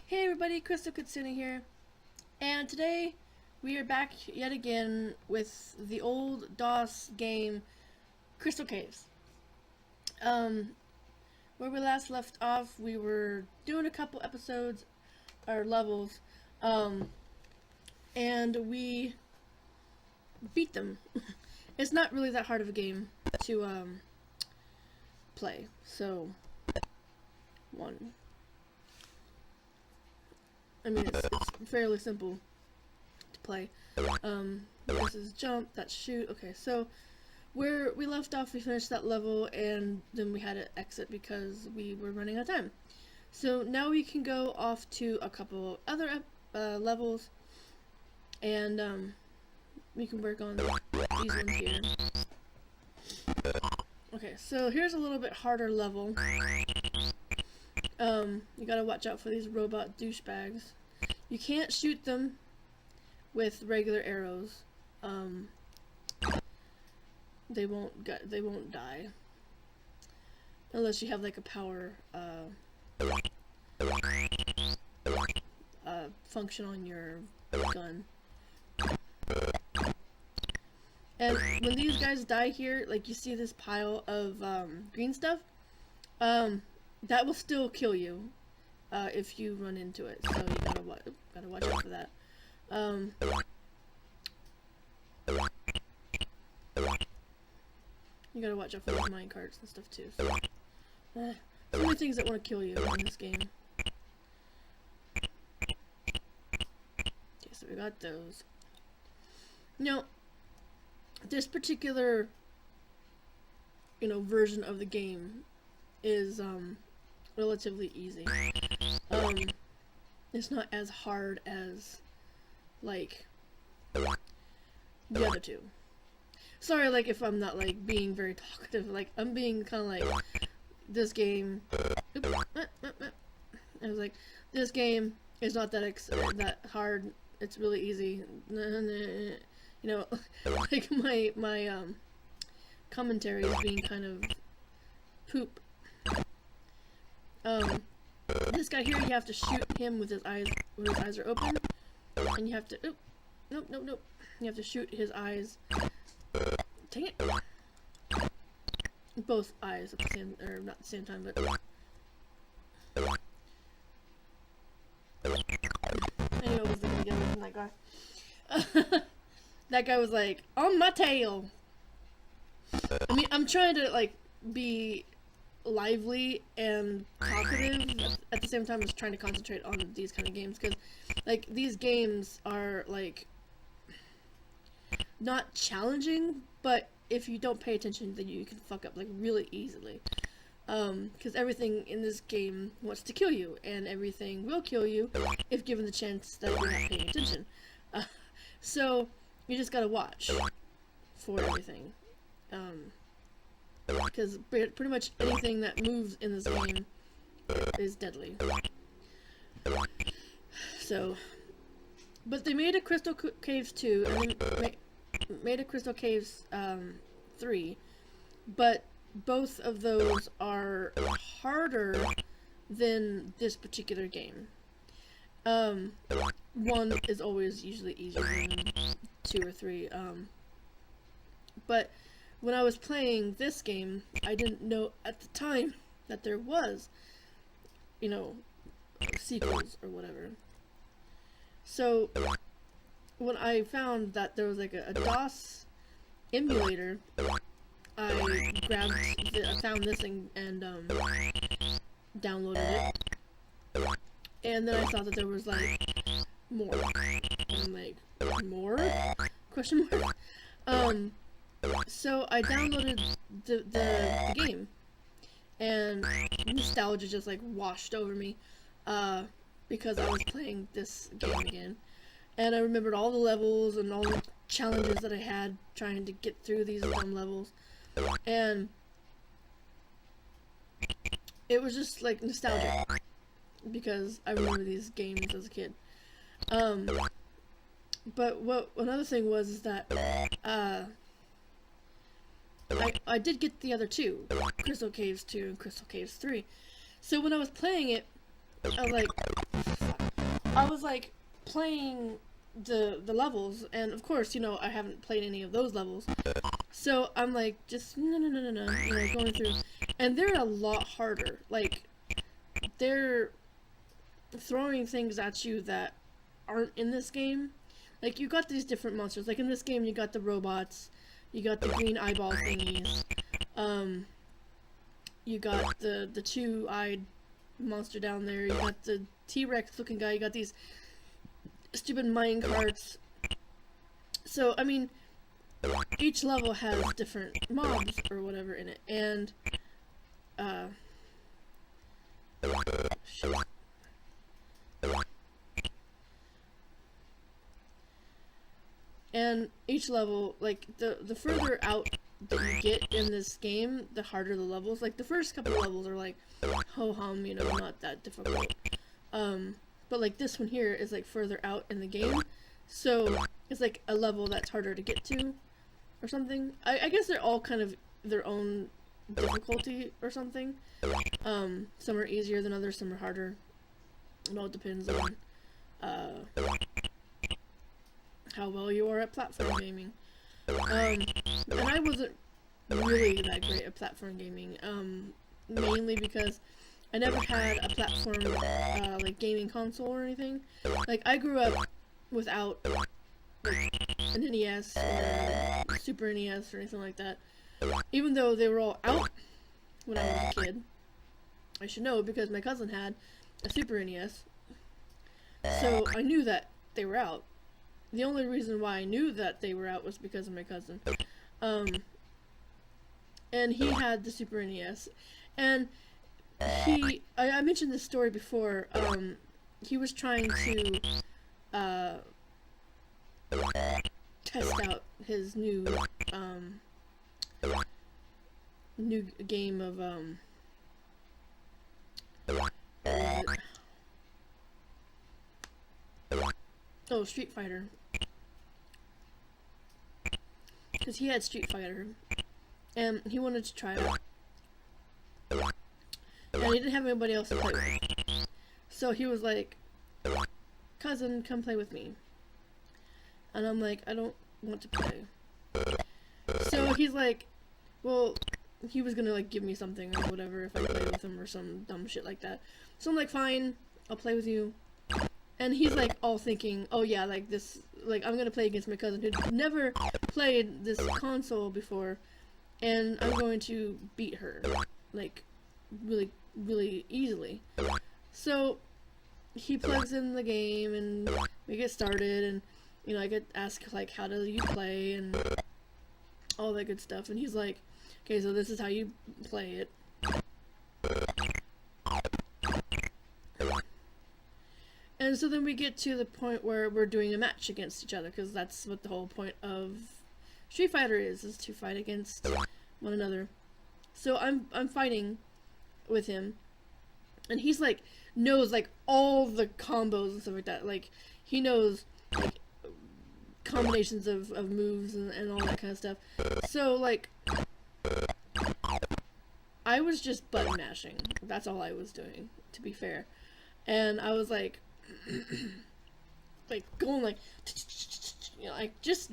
Hey everybody, Crystal Kitsune here, and today we are back yet again with the old DOS game, Crystal Caves. Where we last left off, we were doing a couple episodes, or levels, and we beat them. It's not really that hard of a game to, play, so, it's fairly simple to play. This is jump, that's shoot. Okay, so where we left off, we finished that level, and then we had to exit because we were running out of time. So now we can go off to a couple other levels, and we can work on these ones here. Okay, so here's a little bit harder level. You gotta watch out for these robot douchebags. You can't shoot them with regular arrows. They won't die unless you have like a power function on your gun. And when these guys die here, like you see this pile of green stuff, that will still kill you if you run into it. So you gotta watch out for that. You gotta watch out for those mine carts and stuff too. So, so many things that want to kill you in this game. Okay, so we got those. Now, this particular, version of the game is relatively easy. It's not as hard as like the other two. Sorry, like if I'm not like being very talkative. Like I'm being kind of like this game. I was like, this game is not that hard. It's really easy. Like my commentary is being kind of poop. This guy here, you have to shoot him with his eyes when his eyes are open, and you have to nope. You have to shoot his eyes. Dang it! Both eyes at the same, or not at the same time, but I knew I was gonna get away from that guy. That guy was like, on my tail! I mean, I'm trying to, like, be lively and talkative at the same time as trying to concentrate on these kind of games, because, like, these games are, like, not challenging, but if you don't pay attention, then you can fuck up, like, really easily. Because everything in this game wants to kill you, and everything will kill you if given the chance that you're not paying attention. So, you just gotta watch for everything. Because pretty much anything that moves in this game is deadly. So, but they made a Crystal Caves 2, and they made a Crystal Caves 3, but both of those are harder than this particular game. One is always usually easier than 2 or 3, but when I was playing this game, I didn't know at the time that there was, sequels or whatever. So, when I found that there was like a DOS emulator, I found this and downloaded it. And then I saw that there was like more. And I'm like, more? Question mark? So I downloaded the game, and nostalgia just like washed over me, because I was playing this game again, and I remembered all the levels and all the challenges that I had trying to get through these dumb levels, and it was just like nostalgic, because I remember these games as a kid. But another thing was is that, I did get the other two, Crystal Caves 2 and Crystal Caves 3. So when I was playing it, I was like, I was like playing the levels, and of course, you know, I haven't played any of those levels. So I'm like, just no, you know, going through, and they're a lot harder. Like, they're throwing things at you that aren't in this game. Like, you got these different monsters. Like, in this game, you got the robots, you got the green eyeball thingies, you got the two-eyed monster down there, you got the T-Rex looking guy, you got these stupid mine carts. So, I mean, each level has different mobs or whatever in it, and, shit. And each level, like, the further out that you get in this game, the harder the levels. Like, the first couple of levels are like, ho-hum, you know, not that difficult. But, like, this one here is, like, further out in the game. So, it's, like, a level that's harder to get to, or something. I guess they're all kind of their own difficulty, or something. Some are easier than others, some are harder. It all depends on, how well you are at platform gaming. And I wasn't really that great at platform gaming, mainly because I never had a platform, like, gaming console or anything. Like, I grew up without, like, an NES or Super NES or anything like that. Even though they were all out when I was a kid. I should know because my cousin had a Super NES. So I knew that they were out. The only reason why I knew that they were out was because of my cousin. And he had the Super NES. And I mentioned this story before. He was trying to test out his new game of oh, Street Fighter. Because he had Street Fighter, and he wanted to try it out. And he didn't have anybody else to play with. So he was like, cousin, come play with me. And I'm like, I don't want to play. So he's like, well, he was gonna, like, give me something or whatever if I played with him or some dumb shit like that. So I'm like, fine, I'll play with you. And he's like all thinking, oh yeah, like this, like I'm gonna play against my cousin who'd never played this console before, and I'm going to beat her, like, really, really easily. So he plugs in the game and we get started, and, you know, I get asked, like, how do you play and all that good stuff, and he's like, okay, so this is how you play it. And so then we get to the point where we're doing a match against each other, because that's what the whole point of Street Fighter is to fight against one another. So I'm fighting with him, and he's like, knows, like, all the combos and stuff like that. Like, he knows, like, combinations of moves and all that kind of stuff. So, like, I was just button mashing. That's all I was doing, to be fair. And I was like, like, going like, you know, like, just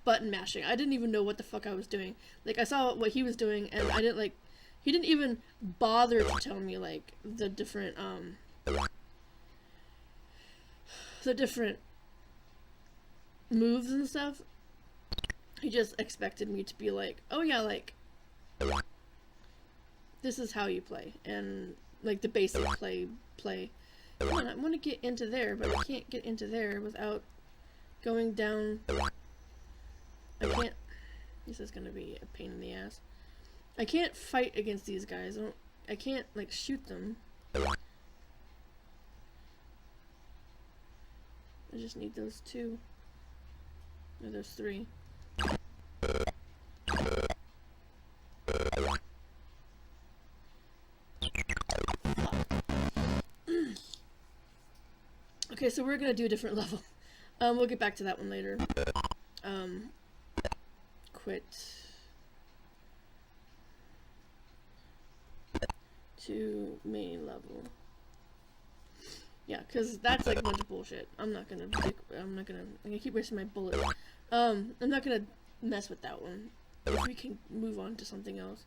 button mashing. I didn't even know what the fuck I was doing. Like, I saw what he was doing, and I didn't, like, he didn't even bother to tell me, like, the different moves and stuff. He just expected me to be like, oh yeah, like, this is how you play, and, like, the basic play. Come on, I want to get into there, but I can't get into there without going down. I can't. This is gonna be a pain in the ass. I can't fight against these guys. I can't, like, shoot them. I just need those two. Or those three. Okay, so we're gonna do a different level. We'll get back to that one later. Quit. To main level. Yeah, because that's like a bunch of bullshit. I'm gonna keep wasting my bullets. I'm not gonna mess with that one. If we can move on to something else.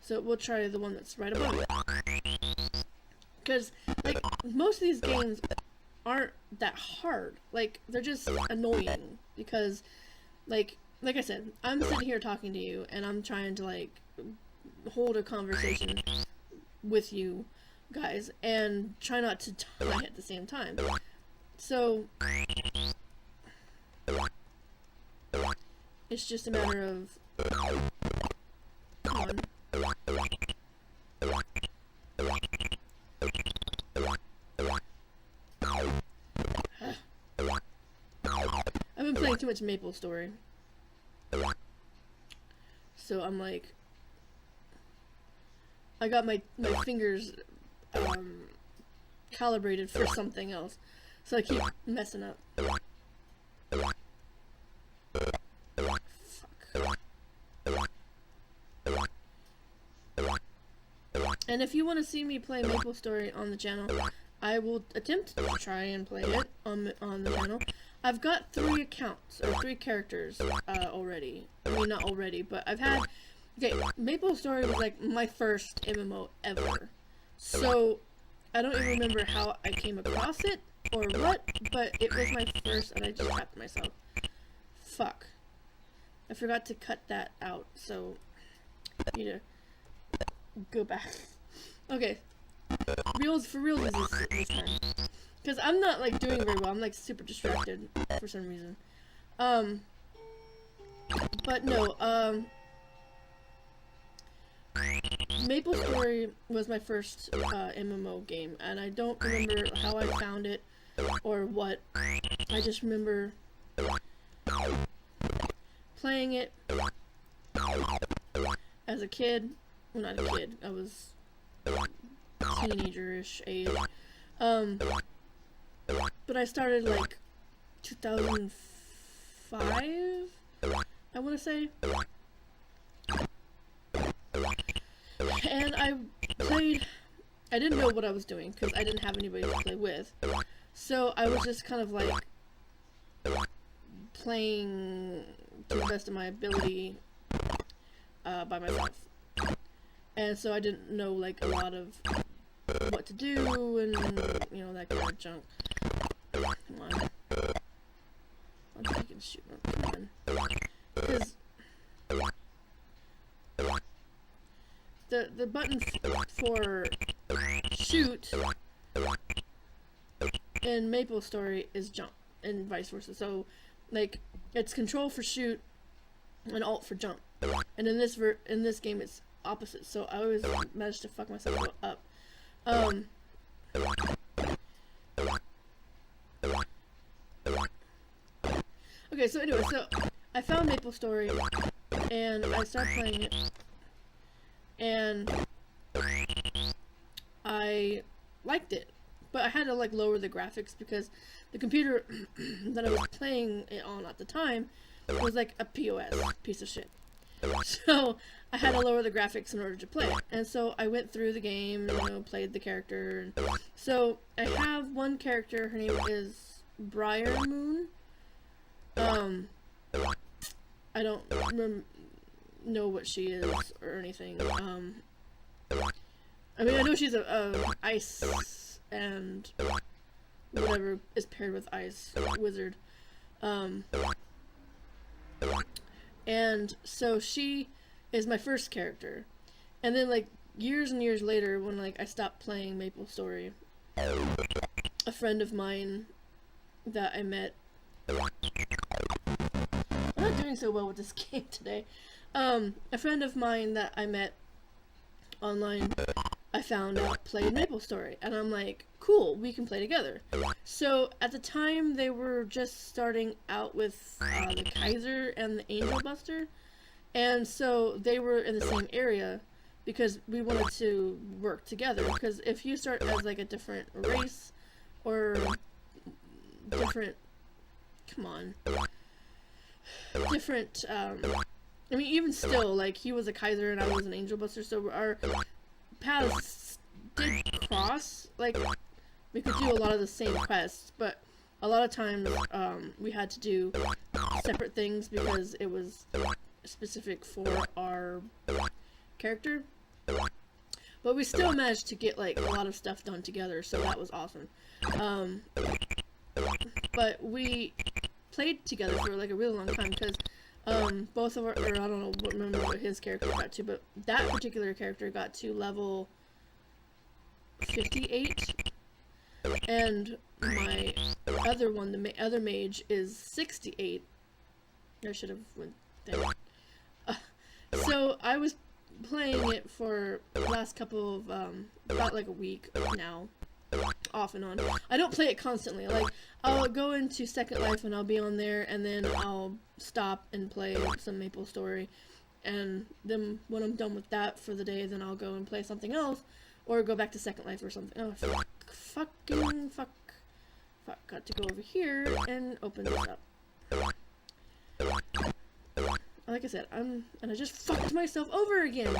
So we'll try the one that's right above it. Because, like, most of these games aren't that hard. Like, they're just annoying. Because, like I said, I'm sitting here talking to you, and I'm trying to, like, hold a conversation with you guys, and try not to die at the same time. So, it's just a matter of... Come on. I've been playing too much Maple Story. So I'm like... I got my fingers calibrated for something else. So I keep messing up. Fuck. And if you want to see me play Maple Story on the channel, I will attempt to try and play it on the channel. I've got 3 accounts, or 3 characters, already. I mean, not already, but I've had... Okay, Maple Story was, like, my first MMO ever. So, I don't even remember how I came across it, or what, but it was my first, and I just trapped myself. Fuck. I forgot to cut that out, so... I need to go back. Okay. For real this time. Because I'm not, like, doing very well. I'm, like, super distracted for some reason. But no, Maple Story was my first, MMO game, and I don't remember how I found it, or what. I just remember playing it as a kid. Well, not a kid. I was teenager-ish age. But I started, like, 2005, I want to say. And I didn't know what I was doing, because I didn't have anybody to play with. So I was just kind of, like, playing to the best of my ability, by myself. And so I didn't know, like, a lot of what to do, and, you know, that kind of junk. Come on. I don't think I can shoot him. Come on. Because the button for shoot in Maple Story is jump, and vice versa. So, like, it's control for shoot and alt for jump. And in this game, it's opposite. So I always managed to fuck myself up. Okay, so anyway, so I found Maple Story, and I started playing it, and I liked it, but I had to, like, lower the graphics because the computer that I was playing it on at the time was like a piece of shit. So I had to lower the graphics in order to play it, and so I went through the game, you know, played the character. And so I have one character. Her name is Briar Moon. I don't know what she is or anything. I mean, I know she's a ice and whatever is paired with ice wizard. And so she is my first character. And then, like, years and years later, when, like, I stopped playing Maple Story, a friend of mine that I met... I'm not doing so well with this game today. A friend of mine that I met online, I found out played Maple Story, and I'm like, cool, we can play together. So at the time, they were just starting out with the Kaiser and the Angel Buster, and so they were in the same area because we wanted to work together. Because if you start as, like, a different race or different, different, I mean, even still, like, he was a Kaiser and I was an Angel Buster, so our paths did cross, like, we could do a lot of the same quests, but a lot of times we had to do separate things because it was specific for our character. But we still managed to get like a lot of stuff done together, so that was awesome. But we played together for like a really long time because both of our, or I don't know, remember what his character got to, but that particular character got to level 58, and my other one, the other mage, is 68. I should have went there. So I was playing it for the last couple of, about like a week now, off and on. I don't play it constantly. Like, I'll go into Second Life and I'll be on there, and then I'll stop and play some Maple Story, and then when I'm done with that for the day, then I'll go and play something else, or go back to Second Life or something. Oh, fuck. Got to go over here and open this up. Like I said, and I just fucked myself over again.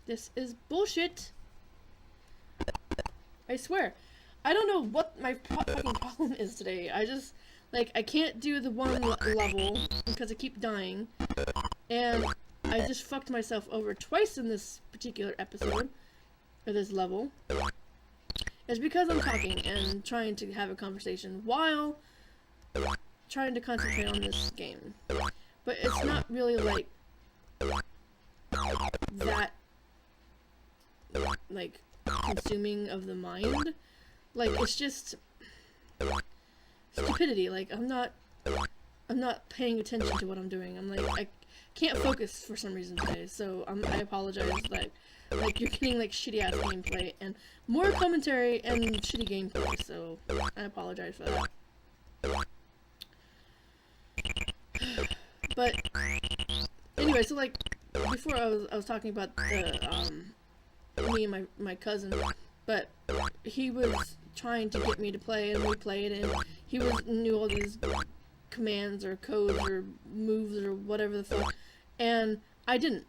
This is bullshit. I swear. I don't know what my fucking problem is today. I just, like, I can't do the one level because I keep dying. And I just fucked myself over twice in this particular episode, or this level. It's because I'm talking and trying to have a conversation while trying to concentrate on this game. But it's not really like that, like, consuming of the mind. Like, it's just stupidity. Like, I'm not paying attention to what I'm doing. I'm like, I can't focus for some reason today, so I apologize. Like you're getting like shitty ass gameplay and more commentary and shitty gameplay, so I apologize for that. But anyway, so like before I was talking about the me and my cousin, but he was trying to get me to play, and we played, and he knew all these commands or codes or moves or whatever the fuck, and I didn't.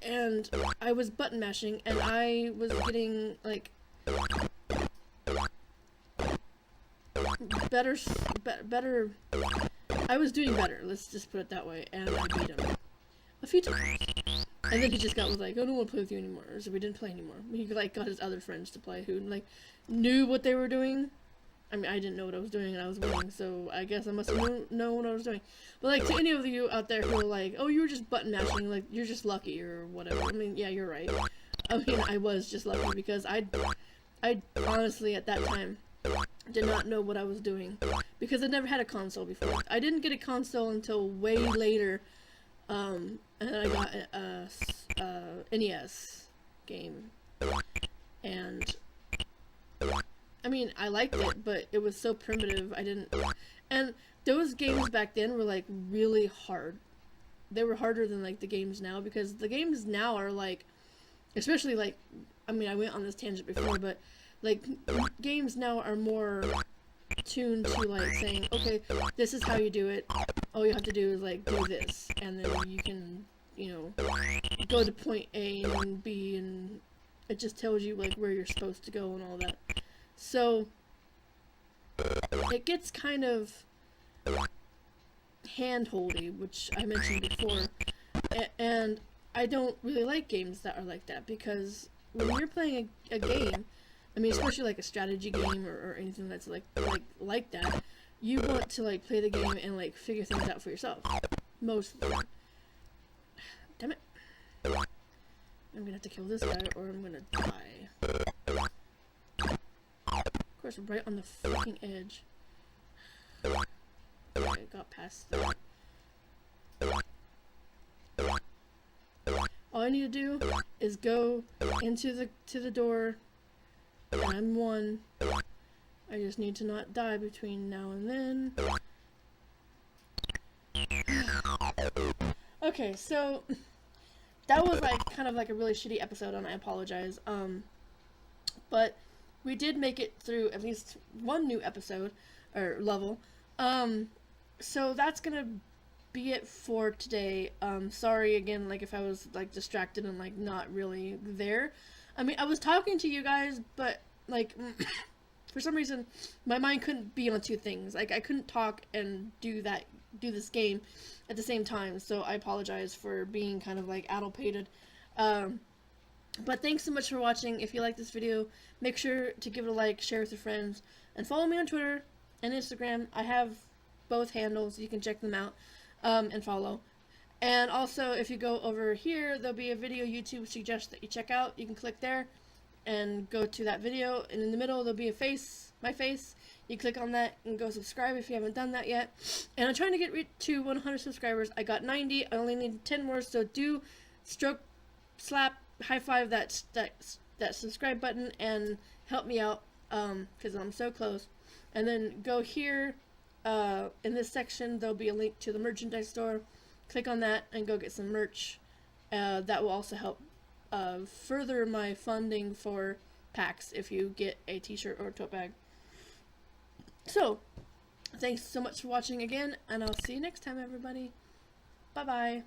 And I was button mashing, and I was getting like better. I was doing better. Let's just put it that way. And I beat him a few times. And then he just was like, "I don't want to play with you anymore." So we didn't play anymore. He like got his other friends to play who like knew what they were doing. I mean, I didn't know what I was doing, and I was winning, so I guess I must have known what I was doing. But, like, to any of you out there who are like, oh, you were just button mashing, like, you're just lucky, or whatever. I mean, yeah, you're right. I mean, I was just lucky, because I honestly, at that time, did not know what I was doing, because I never had a console before. I didn't get a console until way later, and then I got a NES game, and I mean, I liked it, but it was so primitive, I didn't... And those games back then were, like, really hard. They were harder than, like, the games now, because the games now are, like... Especially, like... I mean, I went on this tangent before, but, like, games now are more tuned to, like, saying, okay, this is how you do it. All you have to do is, like, do this. And then you can, you know, go to point A and B, and it just tells you, like, where you're supposed to go and all that. So, it gets kind of hand-holdy, which I mentioned before, and I don't really like games that are like that, because when you're playing a game, I mean, especially like a strategy game or anything that's like that, you want to like play the game and like figure things out for yourself, most of the time. Damn it. I'm gonna have to kill this guy or I'm gonna die. Of course, right on the fucking edge. Okay, I got past that. All I need to do is go into the door, and I'm one. I just need to not die between now and then. Okay, so that was like kind of like a really shitty episode, and I apologize. But we did make it through at least one new episode, or level. So that's gonna be it for today. Sorry again, like, if I was, like, distracted and, like, not really there. I mean, I was talking to you guys, but like for some reason my mind couldn't be on two things. Like I couldn't talk and do this game at the same time. So I apologize for being kind of like addlepated. But thanks so much for watching. If you like this video, make sure to give it a like, share with your friends, and follow me on Twitter and Instagram. I have both handles. You can check them out and follow. And also, if you go over here, there'll be a video YouTube suggests that you check out. You can click there and go to that video. And in the middle, there'll be a face, my face. You click on that and go subscribe if you haven't done that yet. And I'm trying to get to 100 subscribers. I got 90. I only need 10 more. So do stroke, slap, high five that subscribe button and help me out because I'm so close. And then go here in this section. There'll be a link to the merchandise store. Click on that and go get some merch. That will also help further my funding for packs if you get a t-shirt or a tote bag. So, thanks so much for watching again, and I'll see you next time, everybody. Bye-bye.